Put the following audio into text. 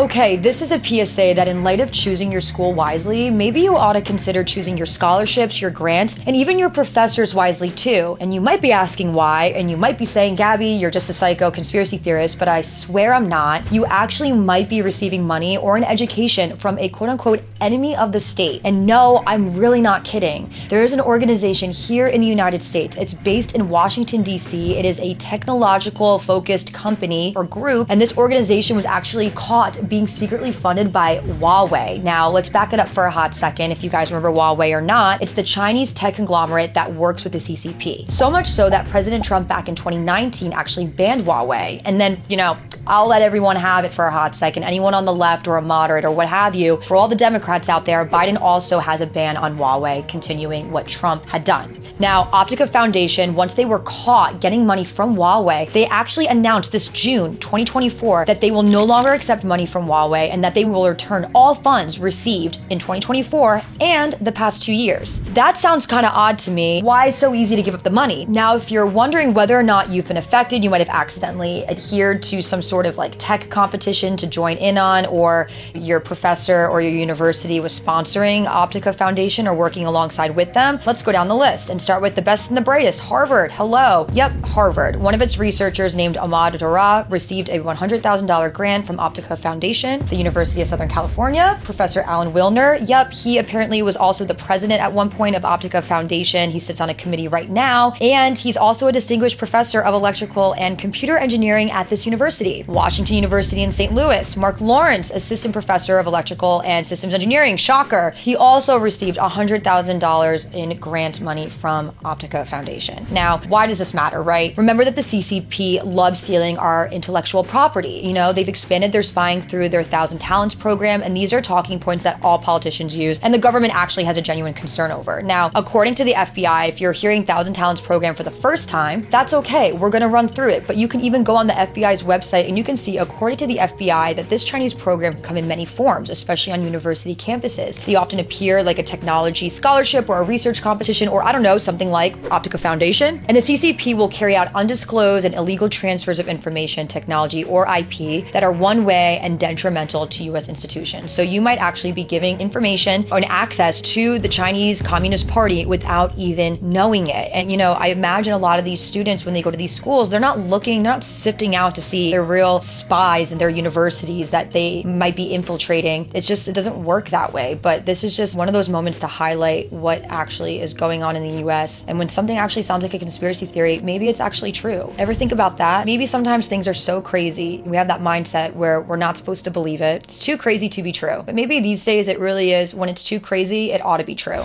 Okay, this is a PSA that in light of choosing your school wisely, maybe you ought to consider choosing your scholarships, your grants, and even your professors wisely too. And you might be asking why, and you might be saying, Gabby, you're just a psycho conspiracy theorist, but I swear I'm not. You actually might be receiving money or an education from a quote-unquote enemy of the state. And no, I'm really not kidding. There is an organization here in the United States. It's based in Washington, D.C. It is a technological focused company or group, and this organization was actually caught being secretly funded by Huawei. Now, let's back it up for a hot second. If you guys remember Huawei or not, it's the Chinese tech conglomerate that works with the CCP. So much so that President Trump back in 2019 actually banned Huawei. And then, I'll let everyone have it for a hot second. Anyone on the left or a moderate or what have you, for all the Democrats out there, Biden also has a ban on Huawei, continuing what Trump had done. Now, Optica Foundation, once they were caught getting money from Huawei, they actually announced this June 2024 that they will no longer accept money from Huawei and that they will return all funds received in 2024 and the past 2 years. That sounds kind of odd to me. Why so easy to give up the money? Now, if you're wondering whether or not you've been affected, you might have accidentally adhered to some sort of like tech competition to join in on, or your professor or your university was sponsoring Optica Foundation or working alongside with them. Let's go down the list and start with the best and the brightest. Harvard, hello. Yep, Harvard. One of its researchers named Ahmad Dora received a $100,000 grant from Optica Foundation. The University of Southern California, Professor Alan Wilner. Yep, he apparently was also the president at one point of Optica Foundation. He sits on a committee right now, and he's also a distinguished professor of electrical and computer engineering at this university. Washington University in St. Louis, Mark Lawrence, assistant professor of electrical and systems engineering. Shocker. He also received $100,000 in grant money from Optica Foundation. Now, why does this matter, right? Remember that the CCP loves stealing our intellectual property. They've expanded their spying through their 1,000 Talents program, and these are talking points that all politicians use, and the government actually has a genuine concern over. Now, according to the FBI, if you're hearing 1,000 Talents program for the first time, that's okay. We're going to run through it, but you can even go on the FBI's website and you can see, according to the FBI, that this Chinese program can come in many forms, especially on university campuses. They often appear like a technology scholarship or a research competition, or I don't know, something like Optica Foundation. And the CCP will carry out undisclosed and illegal transfers of information, technology, or IP that are one-way and detrimental to U.S. institutions. So you might actually be giving information and access to the Chinese Communist Party without even knowing it. And I imagine a lot of these students, when they go to these schools, they're not sifting out to see their real spies in their universities that they might be infiltrating. It doesn't work that way. But this is just one of those moments to highlight what actually is going on in the US. And when something actually sounds like a conspiracy theory, maybe it's actually true. Ever think about that? Maybe sometimes things are so crazy, we have that mindset where we're not supposed to believe it. It's too crazy to be true. But maybe these days it really is. When it's too crazy, it ought to be true.